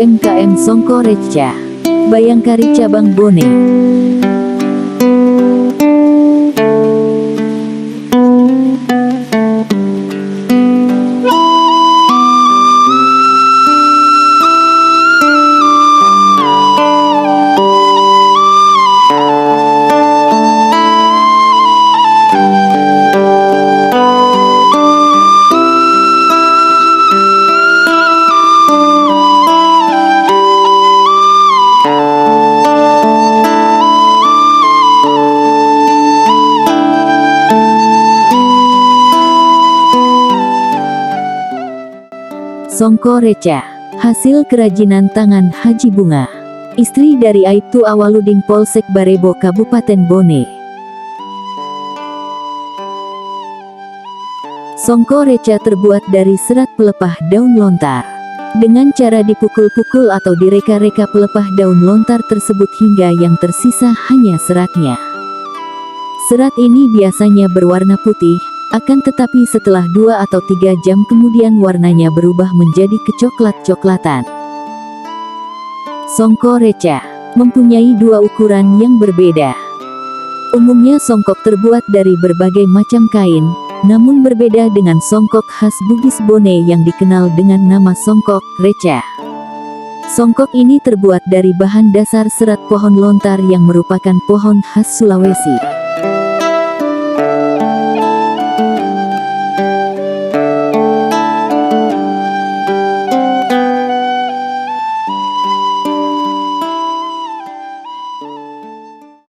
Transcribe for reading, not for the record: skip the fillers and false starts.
UMKM Songko Reca, Bayangkari Cabang Bone. Songko Reca, hasil kerajinan tangan Haji Bunga, istri dari Aibtu Awaludin Polsek Barebo Kabupaten Bone. Songko Reca terbuat dari serat pelepah daun lontar. Dengan cara dipukul-pukul atau direka-reka pelepah daun lontar tersebut hingga yang tersisa hanya seratnya. Serat ini biasanya berwarna putih, akan tetapi setelah 2 atau 3 jam kemudian warnanya berubah menjadi kecoklat-coklatan. Songko Reca mempunyai 2 ukuran yang berbeda. Umumnya songkok terbuat dari berbagai macam kain, namun berbeda dengan songkok khas Bugis Bone yang dikenal dengan nama Songko Reca. Songkok ini terbuat dari bahan dasar serat pohon lontar yang merupakan pohon khas Sulawesi.